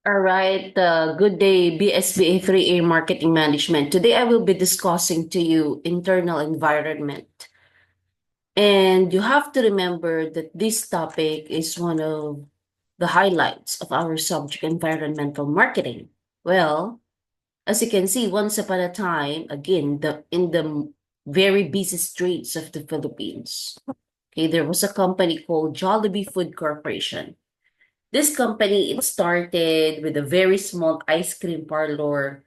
All right, good day, BSBA 3A Marketing Management. Today I will be discussing to you internal environment. And you have to remember that this topic is one of the highlights of our subject, environmental marketing. Well, as you can see, once upon a time, again, in the very busy streets of the Philippines, okay, there was a company called Jollibee Food Corporation. This company, it started with a very small ice cream parlor,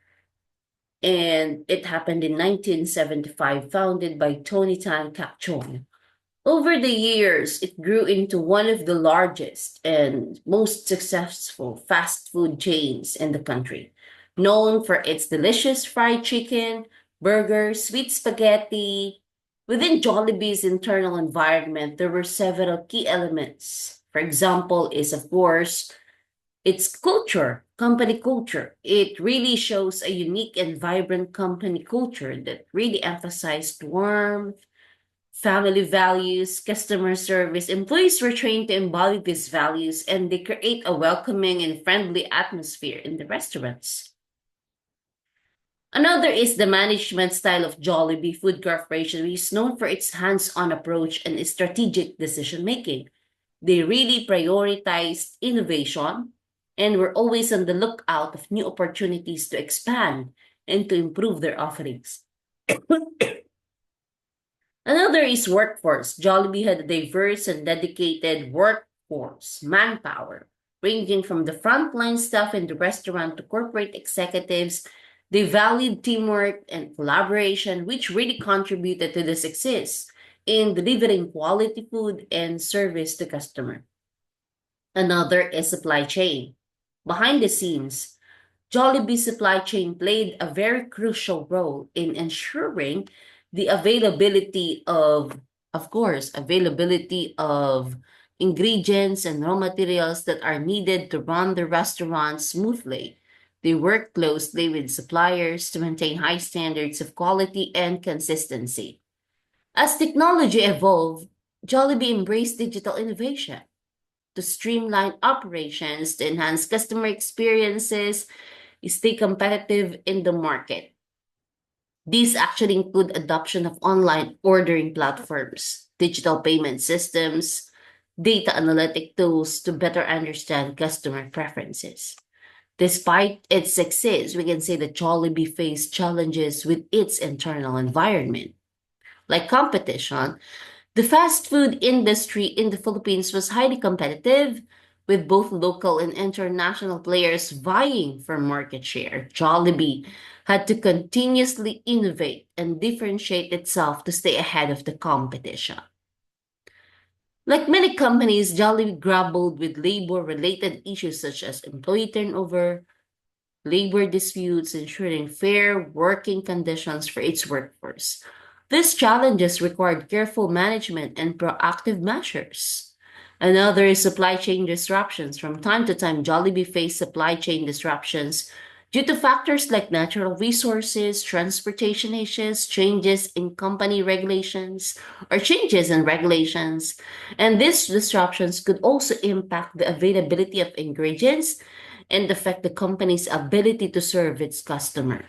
and it happened in 1975, founded by Tony Tan Cakchon. Over the years, it grew into one of the largest and most successful fast food chains in the country, known for its delicious fried chicken, burgers, sweet spaghetti. Within Jollibee's internal environment, there were several key elements. For example, is of course its culture, company culture. It really shows a unique and vibrant company culture that really emphasized warmth, family values, customer service. Employees were trained to embody these values and they create a welcoming and friendly atmosphere in the restaurants. Another is the management style of Jollibee Food Corporation, which is known for its hands-on approach and strategic decision making. They really prioritized innovation and were always on the lookout of new opportunities to expand and to improve their offerings. Another is workforce. Jollibee had a diverse and dedicated workforce, manpower, ranging from the frontline staff in the restaurant to corporate executives. They valued teamwork and collaboration, which really contributed to the success in delivering quality food and service to customer. Another is supply chain. Behind the scenes, Jollibee's supply chain played a very crucial role in ensuring the of course, availability of ingredients and raw materials that are needed to run the restaurant smoothly. They work closely with suppliers to maintain high standards of quality and consistency. As technology evolved, Jollibee embraced digital innovation to streamline operations, to enhance customer experiences, stay competitive in the market. These actually include adoption of online ordering platforms, digital payment systems, data analytic tools to better understand customer preferences. Despite its success, we can say that Jollibee faced challenges with its internal environment. Like competition, the fast food industry in the Philippines was highly competitive, with both local and international players vying for market share. Jollibee had to continuously innovate and differentiate itself to stay ahead of the competition. Like many companies, Jollibee grappled with labor-related issues such as employee turnover, labor disputes, ensuring fair working conditions for its workforce. These challenges required careful management and proactive measures. Another is supply chain disruptions. From time to time, Jollibee faced supply chain disruptions due to factors like natural resources, transportation issues, changes in company regulations, or changes in regulations. And these disruptions could also impact the availability of ingredients and affect the company's ability to serve its customer.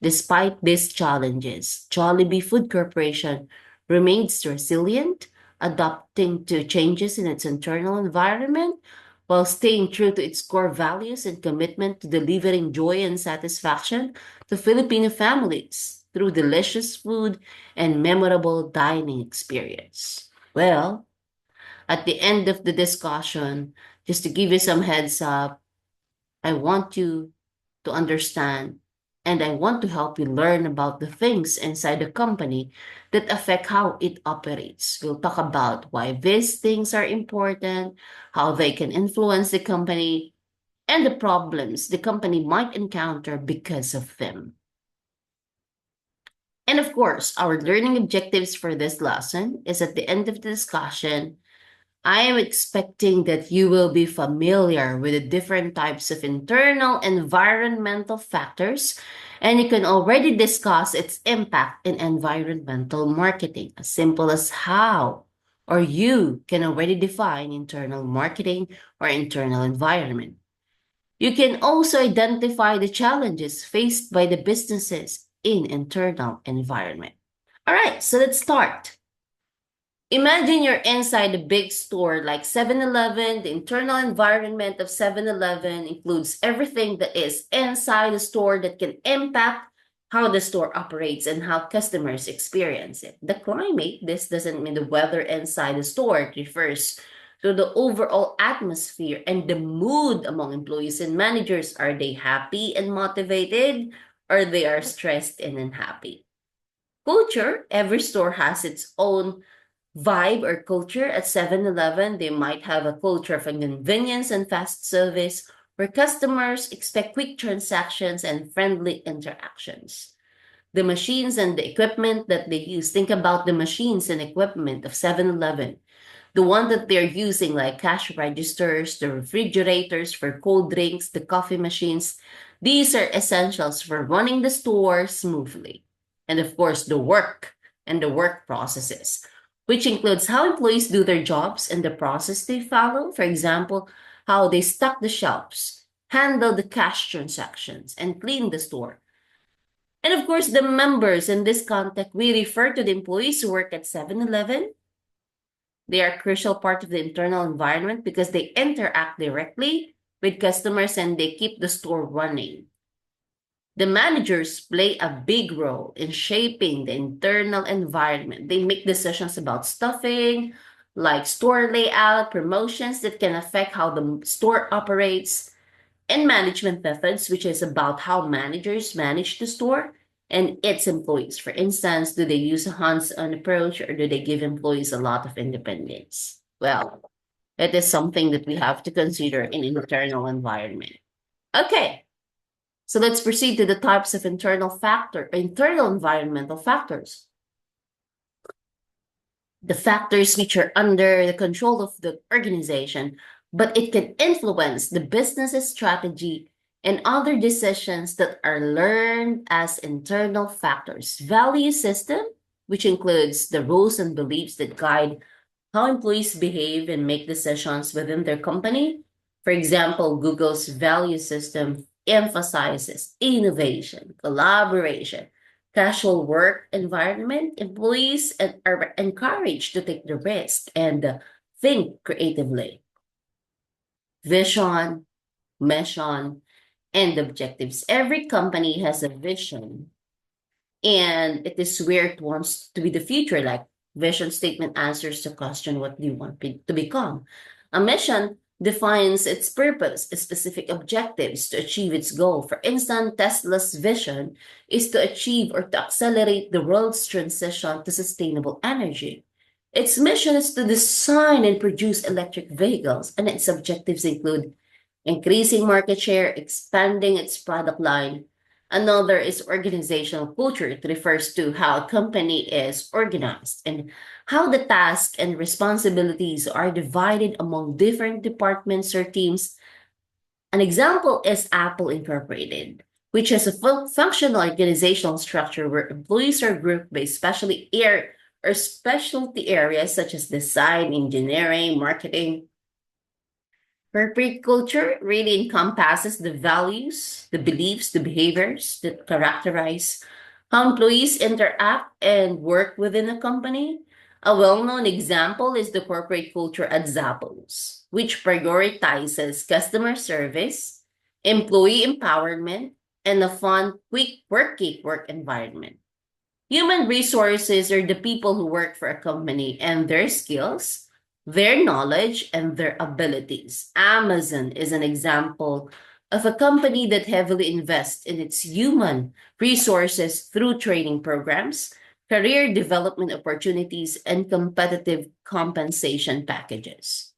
Despite these challenges, Jollibee Food Corporation remains resilient, adapting to changes in its internal environment while staying true to its core values and commitment to delivering joy and satisfaction to Filipino families through delicious food and memorable dining experience. Well, at the end of the discussion, just to give you some heads up, I want you to understand and I want to help you learn about the things inside the company that affect how it operates. We'll talk about why these things are important, how they can influence the company, and the problems the company might encounter because of them. And of course, our learning objectives for this lesson is at the end of the discussion I am expecting that you will be familiar with the different types of internal environmental factors, and you can already discuss its impact in environmental marketing, as simple as how or you can already define internal marketing or internal environment. You can also identify the challenges faced by the businesses in internal environment. All right, so let's start. Imagine you're inside a big store like 7-Eleven. The internal environment of 7-Eleven includes everything that is inside the store that can impact how the store operates and how customers experience it. The climate, this doesn't mean the weather inside the store. It refers to the overall atmosphere and the mood among employees and managers. Are they happy and motivated, or they are stressed and unhappy? Culture, every store has its own vibe or culture. At 7-Eleven, they might have a culture of convenience and fast service where customers expect quick transactions and friendly interactions. The machines and the equipment that they use, think about the machines and equipment of 7-Eleven. The one that they're using, like cash registers, the refrigerators for cold drinks, the coffee machines, these are essentials for running the store smoothly. And of course, the work and the work processes, which includes how employees do their jobs and the process they follow. For example, how they stock the shelves, handle the cash transactions, and clean the store. And of course, the members in this context, we refer to the employees who work at 7-Eleven. They are a crucial part of the internal environment because they interact directly with customers and they keep the store running. The managers play a big role in shaping the internal environment. They make decisions about stuffing, like store layout, promotions that can affect how the store operates, and management methods, which is about how managers manage the store and its employees. For instance, do they use a hands-on approach or do they give employees a lot of independence? Well, it is something that we have to consider in internal environment. Okay, so let's proceed to the types of internal environmental factors. The factors which are under the control of the organization, but it can influence the business's strategy and other decisions that are learned as internal factors. Value system, which includes the rules and beliefs that guide how employees behave and make decisions within their company. For example, Google's value system emphasizes innovation, collaboration, casual work environment. Employees are encouraged to take the risk and think creatively. Vision, mission, and objectives. Every company has a vision and it is where it wants to be the future. Like vision statement answers the question, what do you want to become? A mission defines its purpose, its specific objectives to achieve its goal. For instance, Tesla's vision is to achieve or to accelerate the world's transition to sustainable energy. Its mission is to design and produce electric vehicles, and its objectives include increasing market share, expanding its product line. Another is organizational culture. It refers to how a company is organized and how the tasks and responsibilities are divided among different departments or teams. An example is Apple Incorporated, which has a functional organizational structure where employees are grouped by specialty areas such as design, engineering, marketing. Corporate culture really encompasses the values, the beliefs, the behaviors that characterize how employees interact and work within a company. A well-known example is the corporate culture at Zappos, which prioritizes customer service, employee empowerment, and a fun, quick, work environment. Human resources are the people who work for a company and their skills, their knowledge, and their abilities. Amazon is an example of a company that heavily invests in its human resources through training programs, career development opportunities, and competitive compensation packages.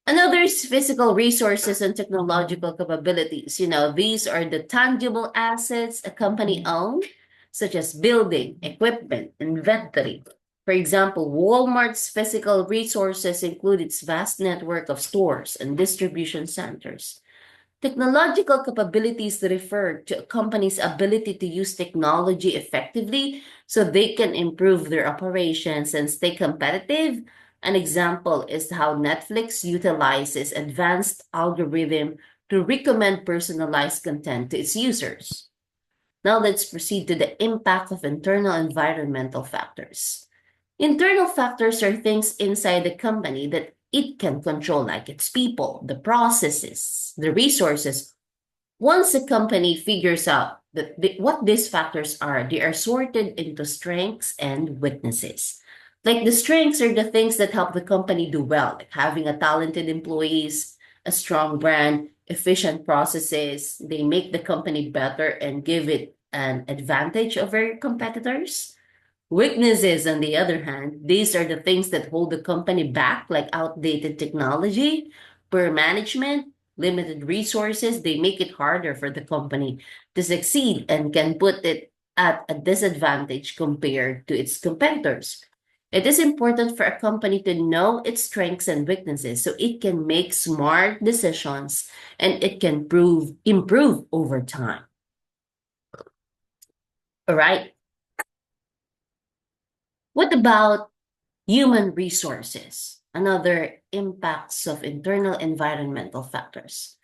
Another is physical resources and technological capabilities. These are the tangible assets a company owns, such as building, equipment, inventory. For example, Walmart's physical resources include its vast network of stores and distribution centers. Technological capabilities refer to a company's ability to use technology effectively so they can improve their operations and stay competitive. An example is how Netflix utilizes advanced algorithm to recommend personalized content to its users. Now let's proceed to the impact of internal environmental factors. Internal factors are things inside the company that it can control, like its people, the processes, the resources. Once a company figures out what these factors are, they are sorted into strengths and weaknesses. Like the strengths are the things that help the company do well, like having a talented employees, a strong brand, efficient processes. They make the company better and give it an advantage over competitors. Weaknesses, on the other hand, these are the things that hold the company back, like outdated technology, poor management, limited resources. They make it harder for the company to succeed and can put it at a disadvantage compared to its competitors. It is important for a company to know its strengths and weaknesses so it can make smart decisions and it can improve over time. All right. What about human resources? Another impacts of internal environmental factors.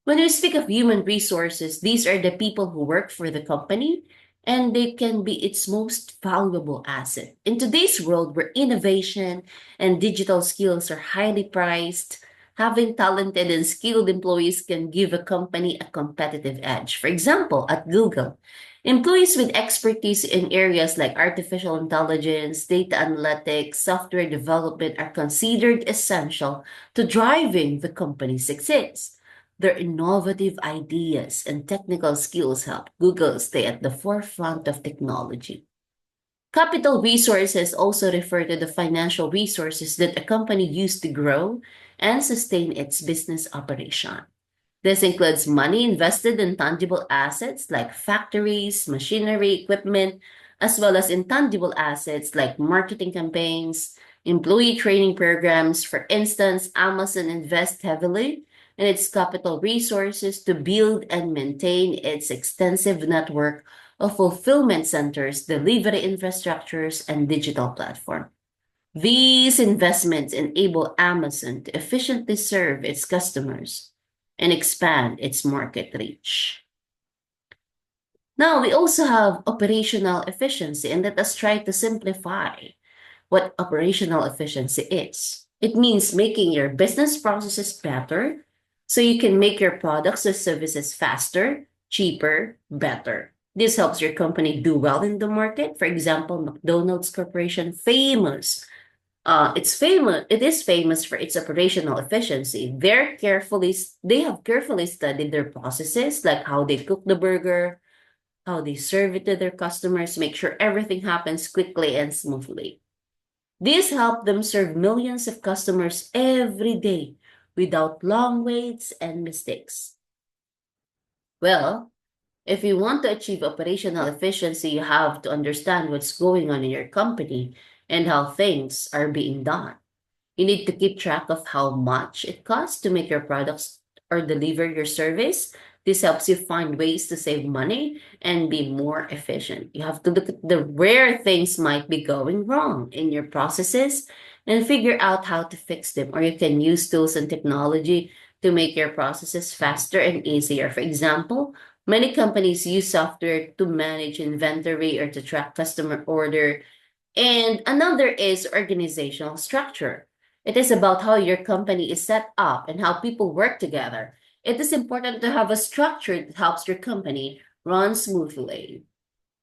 When we speak of human resources, these are the people who work for the company and they can be its most valuable asset. In today's world where innovation and digital skills are highly prized, having talented and skilled employees can give a company a competitive edge. For example, at Google, employees with expertise in areas like artificial intelligence, data analytics, software development are considered essential to driving the company's success. Their innovative ideas and technical skills help Google stay at the forefront of technology. Capital resources also refer to the financial resources that a company used to grow and sustain its business operation. This includes money invested in tangible assets like factories, machinery, equipment, as well as intangible assets like marketing campaigns, employee training programs. For instance, Amazon invests heavily in its capital resources to build and maintain its extensive network of fulfillment centers, delivery infrastructures, and digital platform. These investments enable Amazon to efficiently serve its customers and expand its market reach. Now, we also have operational efficiency, and let us try to simplify what operational efficiency is. It means making your business processes better so you can make your products or services faster, cheaper, better. This helps your company do well in the market. For example, McDonald's Corporation, it is famous for its operational efficiency. They have carefully studied their processes, like how they cook the burger, how they serve it to their customers, make sure everything happens quickly and smoothly. This helped them serve millions of customers every day without long waits and mistakes. Well, if you want to achieve operational efficiency, you have to understand what's going on in your company and how things are being done. You need to keep track of how much it costs to make your products or deliver your service. This helps you find ways to save money and be more efficient. You have to look at the where things might be going wrong in your processes and figure out how to fix them. Or you can use tools and technology to make your processes faster and easier. For example, many companies use software to manage inventory or to track customer order, and another is organizational structure. It is about how your company is set up and how people work together. It is important to have a structure that helps your company run smoothly.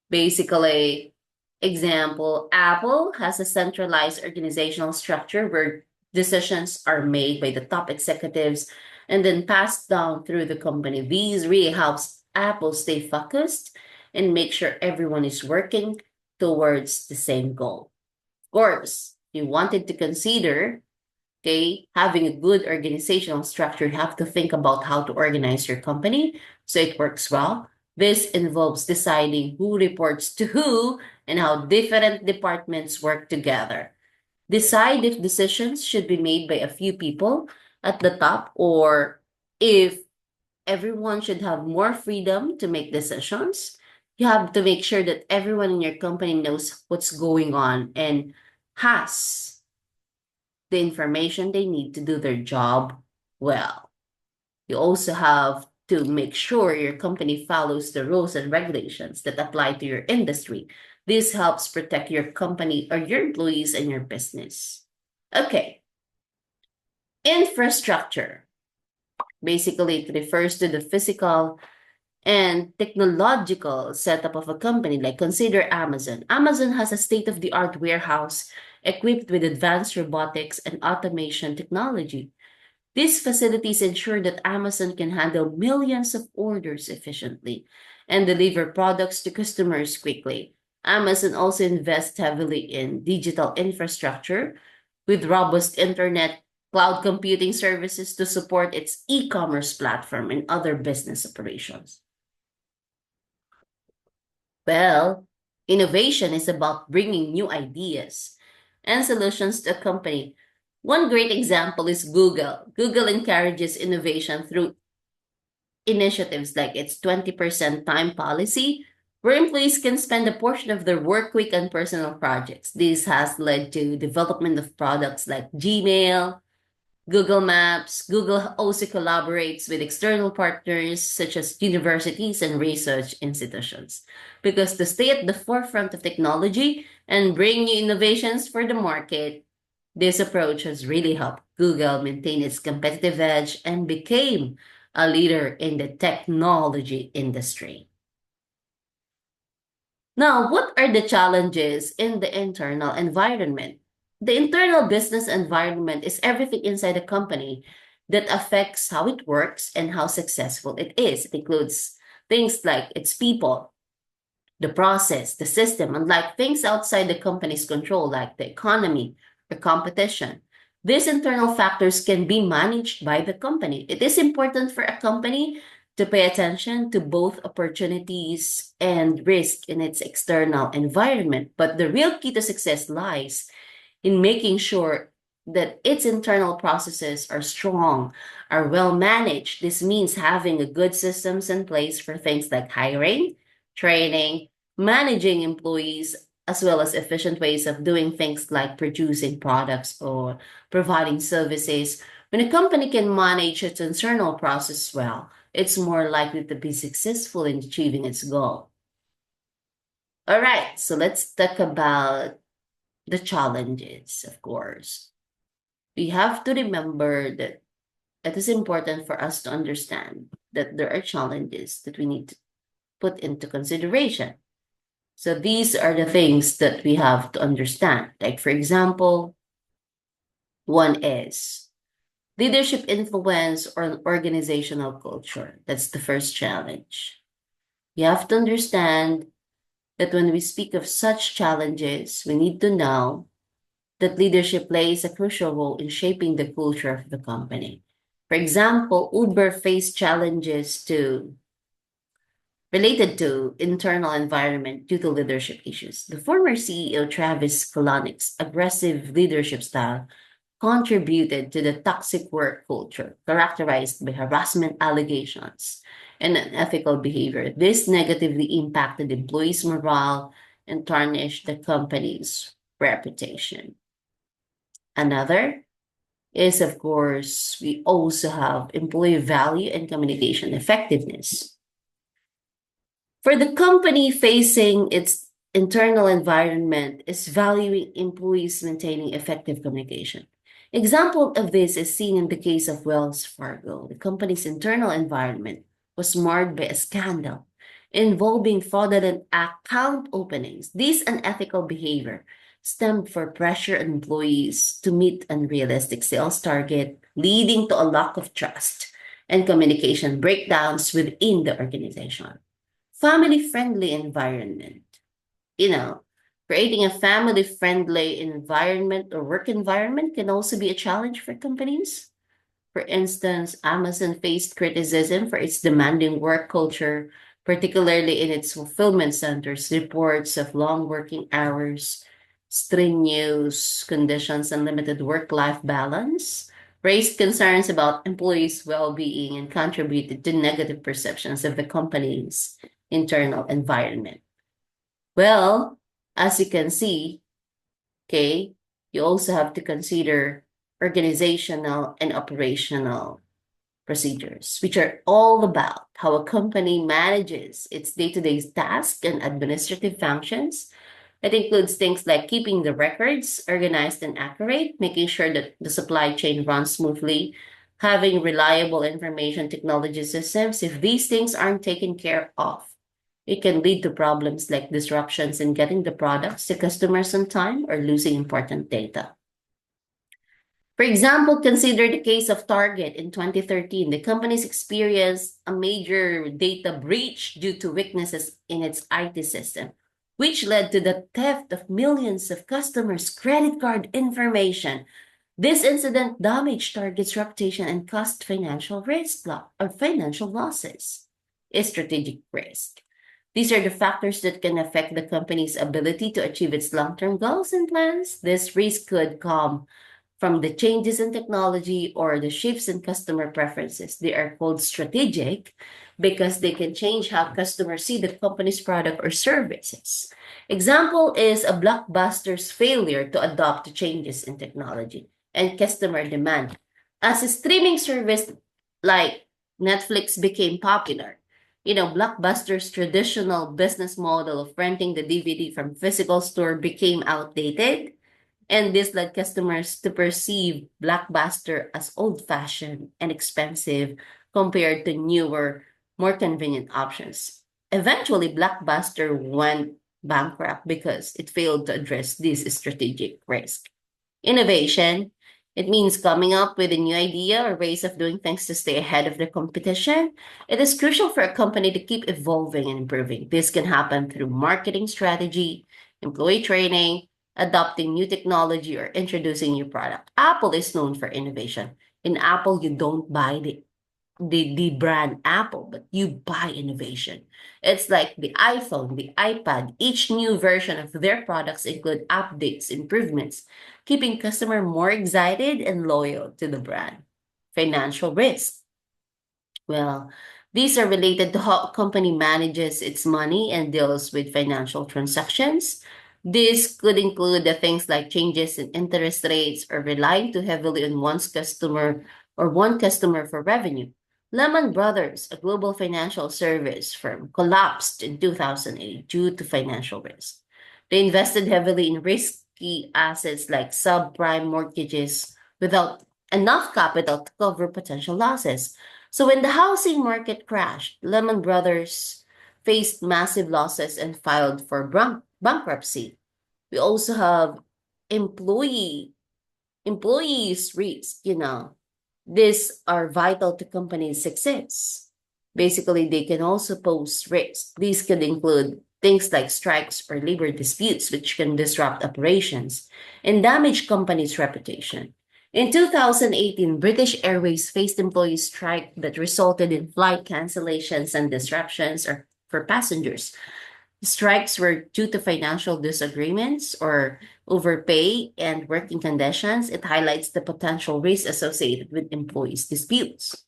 Basically, example, Apple has a centralized organizational structure where decisions are made by the top executives and then passed down through the company. These really helps Apple stay focused and make sure everyone is working towards the same goal. Of course, if you wanted to consider, okay, having a good organizational structure, you have to think about how to organize your company so it works well. This involves deciding who reports to who and how different departments work together. Decide if decisions should be made by a few people at the top or if everyone should have more freedom to make decisions. You have to make sure that everyone in your company knows what's going on and has the information they need to do their job well. You also have to make sure your company follows the rules and regulations that apply to your industry. This helps protect your company or your employees and your business. Okay, infrastructure. Basically, it refers to the physical and technological setup of a company. Like consider Amazon. Amazon has a state-of-the-art warehouse equipped with advanced robotics and automation technology. These facilities ensure that Amazon can handle millions of orders efficiently and deliver products to customers quickly. Amazon also invests heavily in digital infrastructure with robust internet, cloud computing services to support its e commerce platform and other business operations. Well, innovation is about bringing new ideas and solutions to a company. One great example is Google. Google encourages innovation through initiatives like its 20% time policy, where employees can spend a portion of their work week on personal projects. This has led to development of products like Gmail, Google Maps. Google also collaborates with external partners such as universities and research institutions. Because to stay at the forefront of technology and bring new innovations for the market, this approach has really helped Google maintain its competitive edge and became a leader in the technology industry. Now, what are the challenges in the internal environment? The internal business environment is everything inside a company that affects how it works and how successful it is. It includes things like its people, the process, the system, unlike things outside the company's control, like the economy or competition. These internal factors can be managed by the company. It is important for a company to pay attention to both opportunities and risk in its external environment. But the real key to success lies in making sure that its internal processes are strong, are well managed. This means having a good systems in place for things like hiring, training, managing employees, as well as efficient ways of doing things like producing products or providing services. When a company can manage its internal process well, it's more likely to be successful in achieving its goal. All right, so let's talk about the challenges, of course. We have to remember that it is important for us to understand that there are challenges that we need to put into consideration. So these are the things that we have to understand. Like, for example, one is leadership influence or organizational culture. That's the first challenge. You have to understand that when we speak of such challenges, we need to know that leadership plays a crucial role in shaping the culture of the company. For example, Uber faced challenges to related to internal environment due to leadership issues. The former CEO Travis Kalanick's aggressive leadership style contributed to the toxic work culture characterized by harassment allegations and unethical behavior. This negatively impacted employees' morale and tarnished the company's reputation. Another is, of course, we also have employee value and communication effectiveness. For the company facing its internal environment is valuing employees maintaining effective communication. Example of this is seen in the case of Wells Fargo. The company's internal environment was marred by a scandal involving fraudulent account openings. This unethical behavior stemmed from pressure on employees to meet unrealistic sales target, leading to a lack of trust and communication breakdowns within the organization. Family-friendly environment. You know, creating a family-friendly environment or work environment can also be a challenge for companies. For instance, Amazon faced criticism for its demanding work culture, particularly in its fulfillment centers. Reports of long working hours, strenuous conditions, and limited work-life balance raised concerns about employees' well-being and contributed to negative perceptions of the company's internal environment. Well, as you can see, okay, you also have to consider organizational and operational procedures, which are all about how a company manages its day-to-day tasks and administrative functions. It includes things like keeping the records organized and accurate, making sure that the supply chain runs smoothly, having reliable information technology systems. If these things aren't taken care of, it can lead to problems like disruptions in getting the products to customers on time or losing important data. For example, consider the case of Target in 2013. The company's experienced a major data breach due to weaknesses in its IT system, which led to the theft of millions of customers' credit card information. This incident damaged Target's reputation and caused financial losses. A strategic risk. These are the factors that can affect the company's ability to achieve its long-term goals and plans. This risk could come from the changes in technology or the shifts in customer preferences. They are called strategic because they can change how customers see the company's product or services. Example is a blockbuster's failure to adopt to changes in technology and customer demand. As a streaming service like Netflix became popular, Blockbuster's traditional business model of renting the DVD from physical store became outdated, and this led customers to perceive Blockbuster as old-fashioned and expensive compared to newer, more convenient options. Eventually, Blockbuster went bankrupt because it failed to address this strategic risk. Innovation, it means coming up with a new idea or ways of doing things to stay ahead of the competition. It is crucial for a company to keep evolving and improving. This can happen through marketing strategy, employee training, adopting new technology, or introducing new product. Apple is known for innovation. In Apple, you don't buy the brand Apple, but you buy innovation. It's like the iPhone, the iPad. Each new version of their products include updates, improvements, keeping customer more excited and loyal to the brand. Financial risk. Well, these are related to how a company manages its money and deals with financial transactions. This could include the things like changes in interest rates or relying too heavily on one customer for revenue. Lehman Brothers, a global financial service firm, collapsed in 2008 due to financial risk. They invested heavily in risky assets like subprime mortgages without enough capital to cover potential losses. So when the housing market crashed, Lehman Brothers faced massive losses and filed for bankruptcy. We also have employee employees risk. These are vital to companies' success. Basically, they can also pose risks. These could include things like strikes or labor disputes, which can disrupt operations and damage companies' reputation. In 2018, British Airways faced employee strike that resulted in flight cancellations and disruptions for passengers. Strikes were due to financial disagreements or overpay and working conditions. It highlights the potential risk associated with employees' disputes.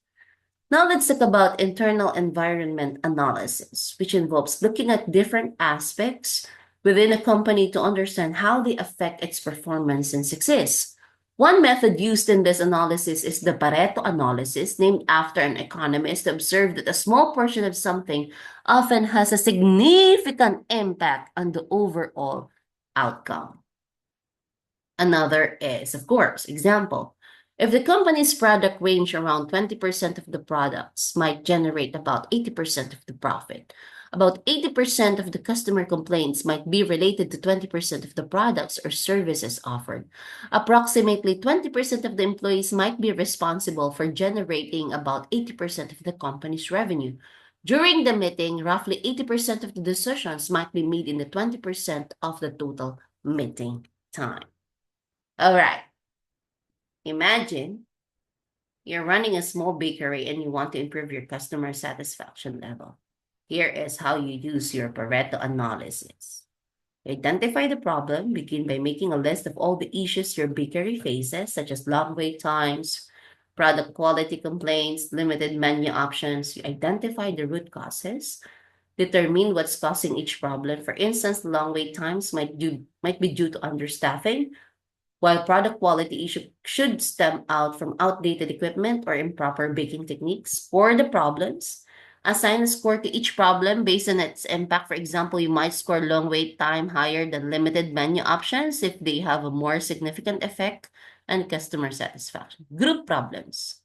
Now let's talk about internal environment analysis, which involves looking at different aspects within a company to understand how they affect its performance and success. One method used in this analysis is the Pareto analysis, named after an economist who observed that a small portion of something often has a significant impact on the overall outcome. Another is, of course, example. If the company's product range around 20% of the products might generate about 80% of the profit. About 80% of the customer complaints might be related to 20% of the products or services offered. Approximately 20% of the employees might be responsible for generating about 80% of the company's revenue. During the meeting, roughly 80% of the decisions might be made in the 20% of the total meeting time. All right. Imagine you're running a small bakery and you want to improve your customer satisfaction level. Here is how you use your Pareto analysis. Identify the problem. Begin by making a list of all the issues your bakery faces, such as long wait times, product quality complaints, limited menu options. You identify the root causes. Determine what's causing each problem. For instance, long wait times might be due to understaffing, While product quality issue should stem out from outdated equipment or improper baking techniques. For the problems, assign a score to each problem based on its impact. For example, you might score long wait time higher than limited menu options if they have a more significant effect on customer satisfaction. Group problems.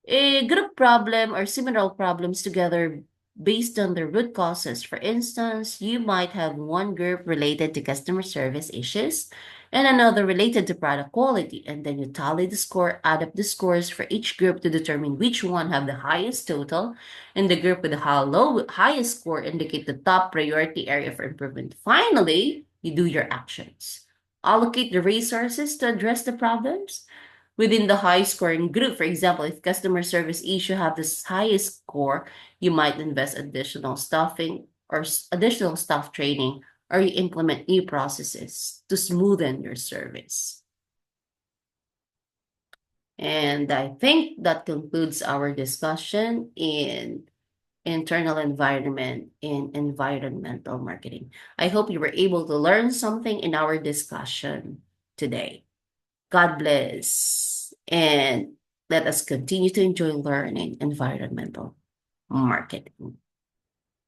A group problem or similar problems together based on the root causes. For instance, you might have one group related to customer service issues and another related to product quality, and then you tally the score, add up the scores for each group to determine which one have the highest total, and the group with the highest score indicate the top priority area for improvement. Finally, you do your actions. Allocate the resources to address the problems within the high scoring group. For example, if customer service issue have the highest score, you might invest additional staffing or additional staff training, or you implement new processes to smoothen your service. And I think that concludes our discussion in internal environment in environmental marketing. I hope you were able to learn something in our discussion today. God bless. And let us continue to enjoy learning environmental marketing.